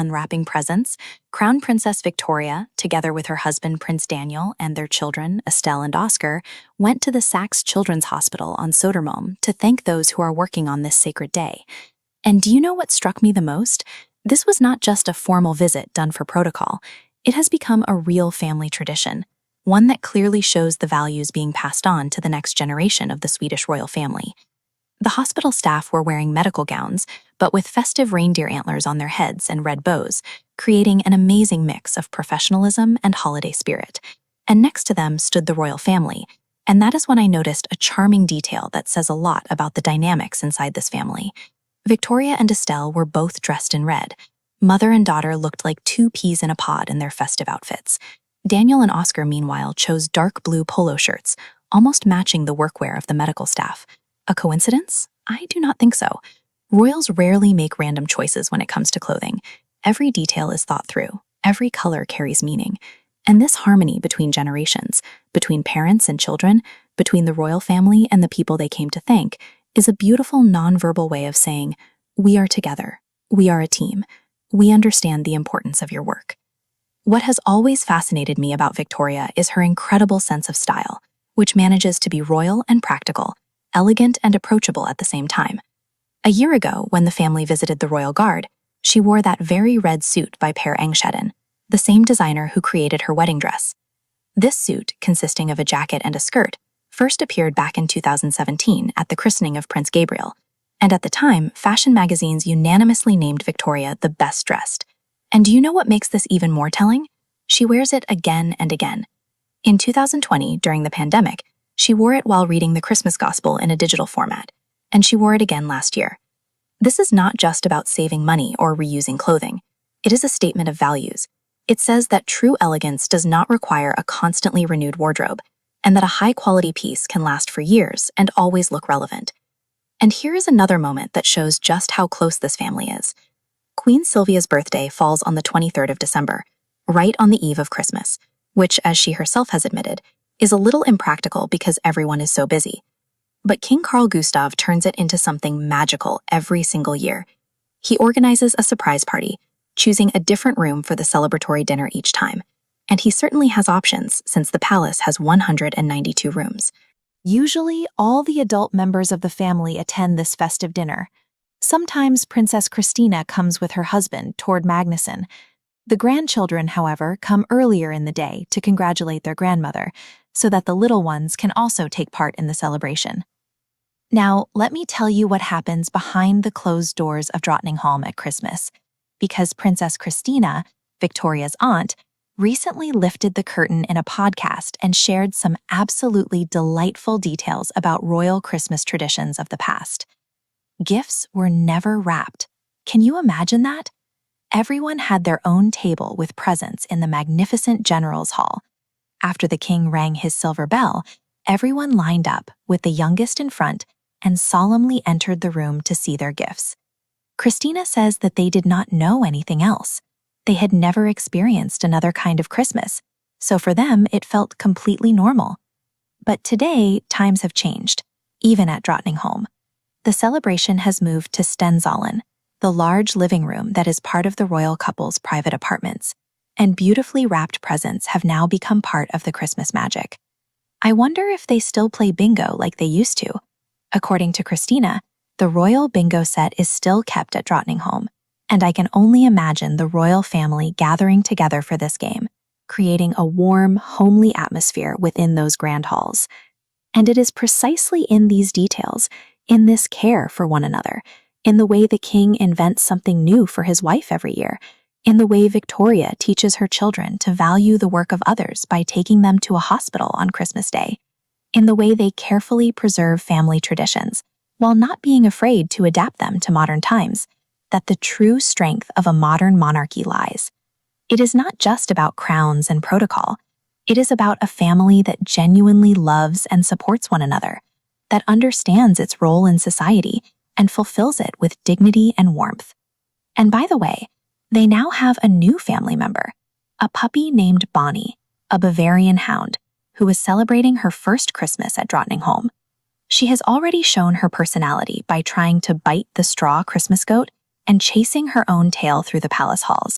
Unwrapping presents, Crown Princess Victoria, together with her husband Prince Daniel and their children, Estelle and Oscar, went to the Sachs Children's Hospital on Sodermalm to thank those who are working on this sacred day. And do you know what struck me the most? This was not just a formal visit done for protocol. It has become a real family tradition, one that clearly shows the values being passed on to the next generation of the Swedish royal family. The hospital staff were wearing medical gowns, but with festive reindeer antlers on their heads and red bows, creating an amazing mix of professionalism and holiday spirit. And next to them stood the royal family, and that is when I noticed a charming detail that says a lot about the dynamics inside this family. Victoria and Estelle were both dressed in red. Mother and daughter looked like two peas in a pod in their festive outfits. Daniel and Oscar, meanwhile, chose dark blue polo shirts, almost matching the workwear of the medical staff. A coincidence? I do not think so. Royals rarely make random choices when it comes to clothing. Every detail is thought through. Every color carries meaning. And this harmony between generations, between parents and children, between the royal family and the people they came to thank, is a beautiful nonverbal way of saying, we are together. We are a team. We understand the importance of your work. What has always fascinated me about Victoria is her incredible sense of style, which manages to be royal and practical, elegant and approachable at the same time. A year ago, when the family visited the Royal Guard, she wore that very red suit by Per Engsteden, the same designer who created her wedding dress. This suit, consisting of a jacket and a skirt, first appeared back in 2017 at the christening of Prince Gabriel, and at the time, fashion magazines unanimously named Victoria the best dressed. And do you know what makes this even more telling? She wears it again and again. In 2020, during the pandemic, she wore it while reading the Christmas Gospel in a digital format, and she wore it again last year. This is not just about saving money or reusing clothing. It is a statement of values. It says that true elegance does not require a constantly renewed wardrobe, and that a high-quality piece can last for years and always look relevant. And here is another moment that shows just how close this family is. Queen Sylvia's birthday falls on the 23rd of December, right on the eve of Christmas, which, as she herself has admitted, is a little impractical because everyone is so busy. But King Carl Gustaf turns it into something magical every single year. He organizes a surprise party, choosing a different room for the celebratory dinner each time. And he certainly has options, since the palace has 192 rooms. Usually, all the adult members of the family attend this festive dinner. Sometimes Princess Christina comes with her husband, Tord Magnusson. The grandchildren, however, come earlier in the day to congratulate their grandmother, so that the little ones can also take part in the celebration. Now, let me tell you what happens behind the closed doors of Drottningholm at Christmas, because Princess Christina, Victoria's aunt, recently lifted the curtain in a podcast and shared some absolutely delightful details about royal Christmas traditions of the past. Gifts were never wrapped. Can you imagine that? Everyone had their own table with presents in the magnificent General's Hall. After the king rang his silver bell, everyone lined up, with the youngest in front, and solemnly entered the room to see their gifts. Christina says that they did not know anything else. They had never experienced another kind of Christmas, so for them it felt completely normal. But today, times have changed, even at Drottningholm. The celebration has moved to Stensalen, the large living room that is part of the royal couple's private apartments, and beautifully wrapped presents have now become part of the Christmas magic. I wonder if they still play bingo like they used to. According to Christina, the royal bingo set is still kept at Drottningholm, and I can only imagine the royal family gathering together for this game, creating a warm, homely atmosphere within those grand halls. And it is precisely in these details, in this care for one another, in the way the king invents something new for his wife every year, in the way Victoria teaches her children to value the work of others by taking them to a hospital on Christmas Day, in the way they carefully preserve family traditions, while not being afraid to adapt them to modern times, that the true strength of a modern monarchy lies. It is not just about crowns and protocol. It is about a family that genuinely loves and supports one another, that understands its role in society and fulfills it with dignity and warmth. And by the way, they now have a new family member, a puppy named Bonnie, a Bavarian hound, who is celebrating her first Christmas at Drottningholm. She has already shown her personality by trying to bite the straw Christmas goat and chasing her own tail through the palace halls.